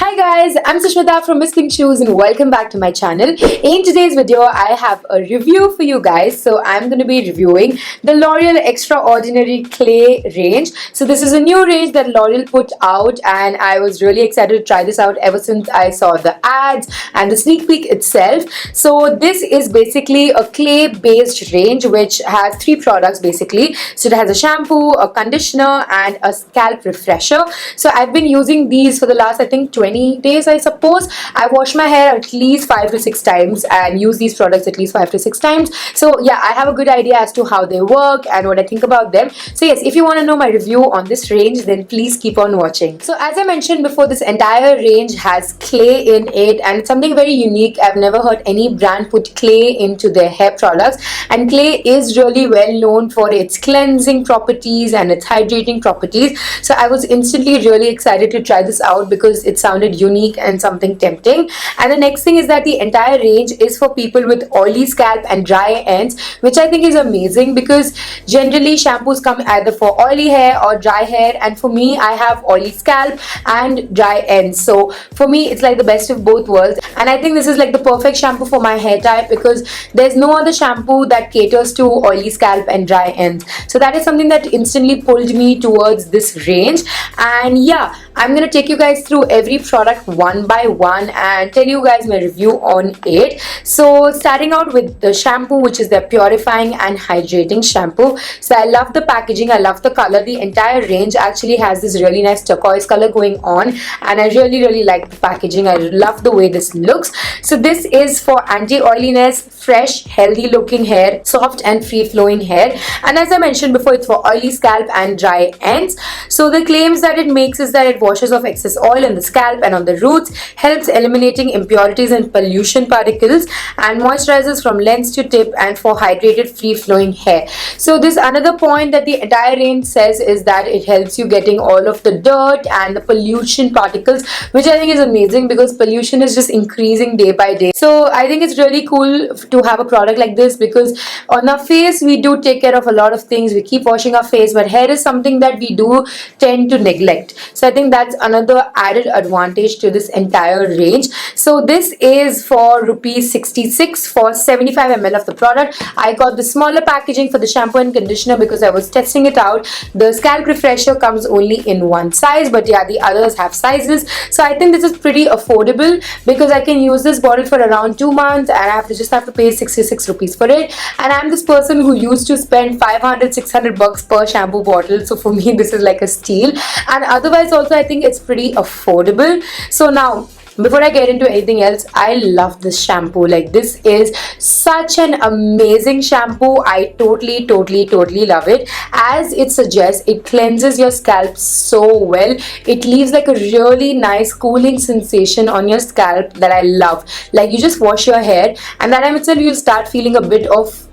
Hi guys, I'm Sushmita from Miss Pink Shoes and welcome back to my channel. In today's video, I have a review for you guys. So I'm going to be reviewing the L'Oreal Extraordinary Clay range. So this is a new range that L'Oreal put out and I was really excited to try this out ever since I saw the ads and the sneak peek itself. So this is basically a clay based range which has three products basically. So it has a shampoo, a conditioner and a scalp refresher. So I've been using these for the last I think 20 days I suppose. I wash my hair at least 5 to 6 times and use these products at least 5 to 6 times. So yeah, I have a good idea as to how they work and what I think about them. So yes, if you want to know my review on this range, then please keep on watching. So as I mentioned before, this entire range has clay in it and it's something very unique. I've never heard any brand put clay into their hair products, and clay is really well known for its cleansing properties and its hydrating properties. So I was instantly really excited to try this out because it sounded unique and something tempting. And the next thing is that the entire range is for people with oily scalp and dry ends, which I think is amazing because generally shampoos come either for oily hair or dry hair, and for me I have oily scalp and dry ends. So for me it's like the best of both worlds, and I think this is like the perfect shampoo for my hair type because there's no other shampoo that caters to oily scalp and dry ends. So that is something that instantly pulled me towards this range. And yeah, I'm gonna take you guys through every product one by one and tell you guys my review on it. So starting out with the shampoo, which is their purifying and hydrating shampoo. So I love the packaging, I love the color. The entire range actually has this really nice turquoise color going on and I really like the packaging. I love the way this looks. So this is for anti-oiliness, fresh, healthy looking hair, soft and free flowing hair, and as I mentioned before, it's for oily scalp and dry ends. So the claims that it makes is that it washes off excess oil on the scalp and on the roots, helps eliminating impurities and pollution particles, and moisturizes from lens to tip and for hydrated free flowing hair. So this another point that the entire range says is that it helps you getting all of the dirt and the pollution particles, which I think is amazing because pollution is just increasing day by day. So I think it's really cool to have a product like this because on our face we do take care of a lot of things. We keep washing our face, but hair is something that we do tend to neglect. So I think that's another added advantage to this entire range. So this is for rupees 66 for 75 ml of the product. I got the smaller packaging for the shampoo and conditioner because I was testing it out. The scalp refresher comes only in one size, but yeah, the others have sizes. So I think this is pretty affordable because I can use this bottle for around 2 months and I just have to pay 66 rupees for it. And I'm this person who used to spend 500-600 bucks per shampoo bottle. So for me this is like a steal, and otherwise also I think it's pretty affordable. So now before I get into anything else, I love this shampoo. Like, this is such an amazing shampoo. I totally love it. As it suggests, it cleanses your scalp so well. It leaves like a really nice cooling sensation on your scalp that I love. Like, you just wash your hair and that time itself you'll start feeling a bit of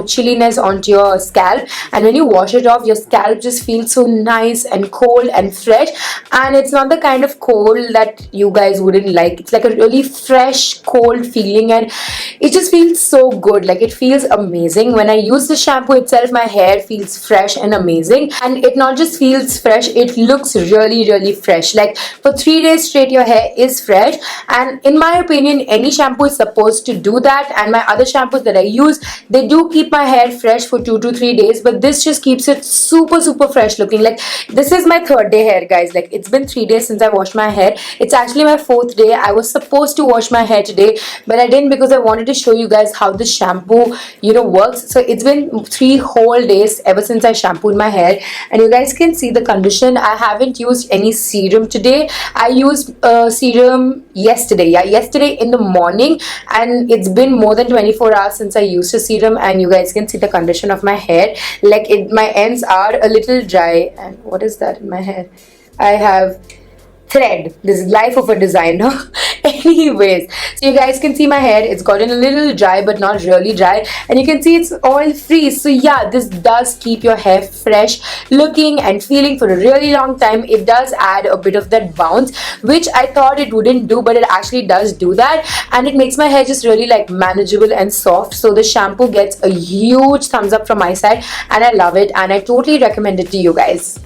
chilliness onto your scalp, and when you wash it off your scalp just feels so nice and cold and fresh, and it's not the kind of cold that you guys wouldn't like. It's like a really fresh cold feeling and it just feels so good. Like, it feels amazing. When I use the shampoo itself, my hair feels fresh and amazing, and it not just feels fresh, it looks really fresh. Like, for 3 days straight your hair is fresh, and in my opinion any shampoo is supposed to do that, and my other shampoos that I use, they do keep my hair fresh for 2 to 3 days, but this just keeps it super fresh looking. Like, this is my 3rd day hair, guys. Like, it's been 3 days since I washed my hair. It's actually my 4th day. I was supposed to wash my hair today, but I didn't because I wanted to show you guys how the shampoo works. So it's been 3 whole days ever since I shampooed my hair, and you guys can see the condition. I haven't used any serum today. I used serum yesterday. Yeah, yesterday in the morning, and it's been more than 24 hours since I used a serum, and you guys can see the condition of my hair. Like, my ends are a little dry, and what is that in my hair? I have thread. This is life of a designer. Anyways, so you guys can see my hair, it's gotten a little dry but not really dry, and you can see it's oil free. So yeah, this does keep your hair fresh looking and feeling for a really long time. It does add a bit of that bounce, which I thought it wouldn't do, but it actually does do that, and it makes my hair just really like manageable and soft. So the shampoo gets a huge thumbs up from my side and I love it, and I totally recommend it to you guys.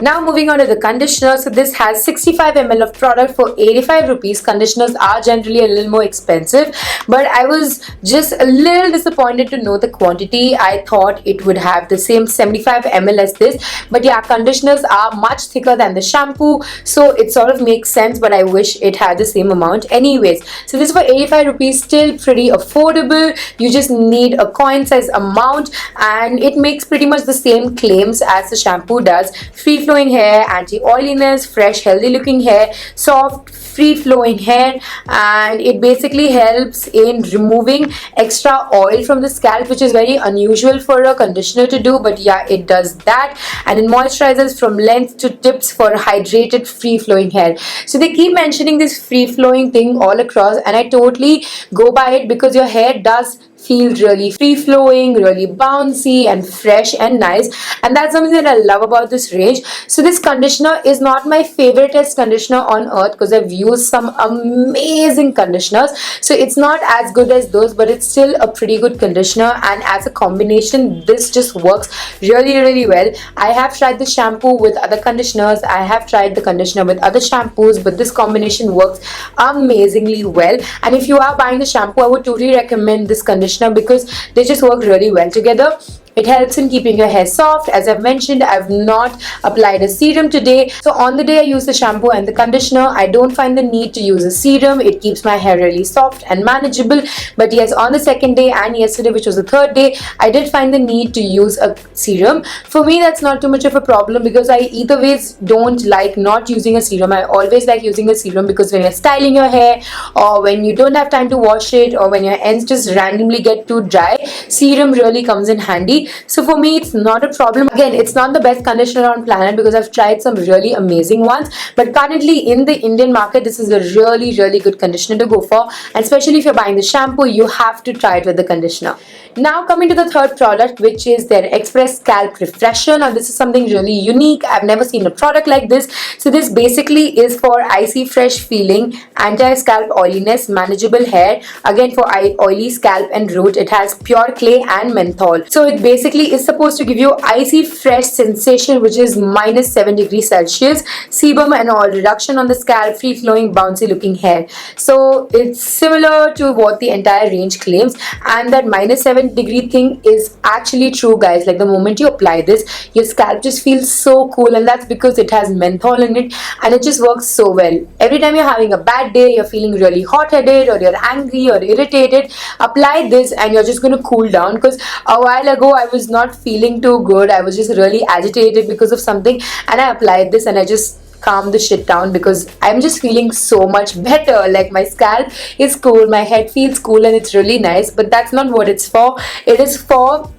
Now moving on to the conditioner. So this has 65 ml of product for 85 rupees. Conditioners are generally a little more expensive, but I was just a little disappointed to know the quantity. I thought it would have the same 75 ml as this, but yeah, conditioners are much thicker than the shampoo, so it sort of makes sense, but I wish it had the same amount anyways. So this for 85 rupees, still pretty affordable. You just need a coin size amount, and it makes pretty much the same claims as the shampoo does. Free flowing hair, anti-oiliness, fresh healthy looking hair, soft free flowing hair, and it basically helps in removing extra oil from the scalp, which is very unusual for a conditioner to do, but yeah, it does that. And it moisturizes from length to tips for hydrated free flowing hair. So they keep mentioning this free flowing thing all across, and I totally go by it because your hair does feel really free flowing, really bouncy and fresh and nice, and that's something that I love about this range. So this conditioner is not my favoriteest conditioner on earth because I've used some amazing conditioners, so it's not as good as those, but it's still a pretty good conditioner, and as a combination this just works really well. I have tried the shampoo with other conditioners, I have tried the conditioner with other shampoos, but this combination works amazingly well. And if you are buying the shampoo, I would totally recommend this conditioner because they just work really well together. It helps in keeping your hair soft. As I've mentioned, I've not applied a serum today. So on the day I use the shampoo and the conditioner, I don't find the need to use a serum. It keeps my hair really soft and manageable. But yes, on the second day and yesterday, which was the third day, I did find the need to use a serum. For me, that's not too much of a problem because I either ways don't like not using a serum. I always like using a serum because when you're styling your hair, or when you don't have time to wash it, or when your ends just randomly get too dry, serum really comes in handy. So for me, it's not a problem. Again, it's not the best conditioner on planet because I've tried some really amazing ones, but currently in the Indian market, this is a really good conditioner to go for, and especially if you're buying the shampoo, you have to try it with the conditioner. Now coming to the third product, which is their Express Scalp Refresher. Now this is something really unique. I've never seen a product like this. So this basically is for icy fresh feeling, anti-scalp oiliness, manageable hair. Again, for oily scalp and root, it has pure clay and menthol. So it basically is supposed to give you icy fresh sensation, which is -7 degrees Celsius, sebum and oil reduction on the scalp, free flowing bouncy looking hair. So it's similar to what the entire range claims, and that -7 degree thing is actually true, guys. Like the moment you apply this, your scalp just feels so cool, and that's because it has menthol in it, and it just works so well. Every time you're having a bad day, you're feeling really hot-headed, or you're angry or irritated, apply this and you're just going to cool down. Because a while ago I was not feeling too good, I was just really agitated because of something, and I applied this and I just calm the shit down because I'm just feeling so much better. Like my scalp is cool, my head feels cool, and it's really nice. But that's not what it's for. It is for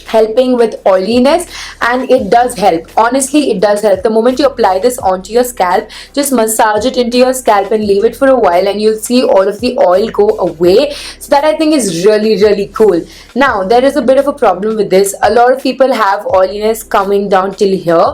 helping with oiliness, and it does help. Honestly, it does help. The moment you apply this onto your scalp, just massage it into your scalp and leave it for a while, and you'll see all of the oil go away. So that I think is really cool. Now there is a bit of a problem with this. A lot of people have oiliness coming down till here.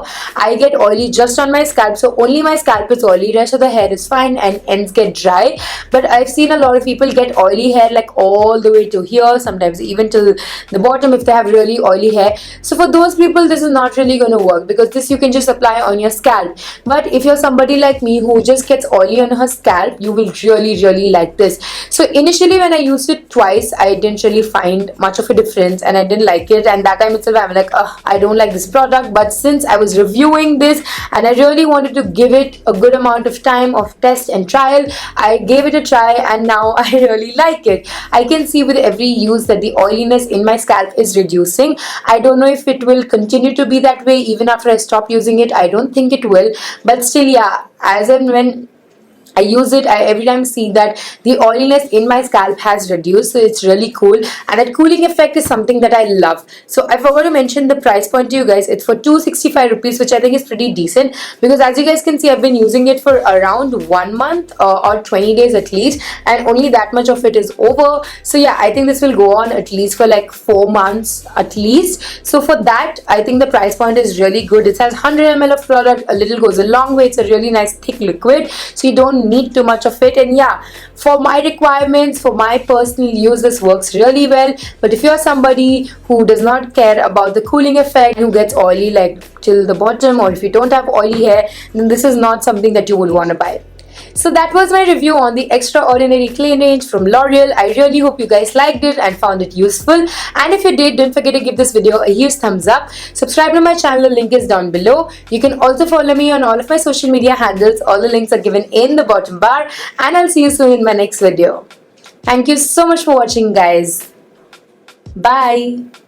I get oily just on my scalp, so only my scalp is oily, rest of the hair is fine and ends get dry. But I've seen a lot of people get oily hair like all the way to here, sometimes even to the bottom if they have really oily hair. So for those people, this is not really going to work because this you can just apply on your scalp. But if you're somebody like me who just gets oily on her scalp, you will really like this. So initially when I used it twice, I didn't really find much of a difference and I didn't like it, and that time itself I'm like, I don't like this product. But since I was reviewing this and I really wanted to give it a good amount of time of test and trial, I gave it a try and now I really like it. I can see with every use that the oiliness in my scalp is reducing. I don't know if it will continue to be that way even after I stop using it. I don't think it will, but still, yeah, as and when I use it, I every time see that the oiliness in my scalp has reduced, so it's really cool, and that cooling effect is something that I love. So I forgot to mention the price point to you guys. It's for 265 rupees, which I think is pretty decent because as you guys can see, I've been using it for around 1 month or 20 days at least, and only that much of it is over. So yeah, I think this will go on at least for like 4 months at least. So for that, I think the price point is really good. It has 100 ml of product, a little goes a long way. It's a really nice thick liquid, so you don't don't need too much of it. And yeah, for my requirements, for my personal use, this works really well. But if you're somebody who does not care about the cooling effect, who gets oily like till the bottom, or if you don't have oily hair, then this is not something that you would want to buy. So that was my review on the Extraordinary Clay range from L'Oreal. I really hope you guys liked it and found it useful. And if you did, don't forget to give this video a huge thumbs up. Subscribe to my channel, the link is down below. You can also follow me on all of my social media handles. All the links are given in the bottom bar. And I'll see you soon in my next video. Thank you so much for watching, guys. Bye.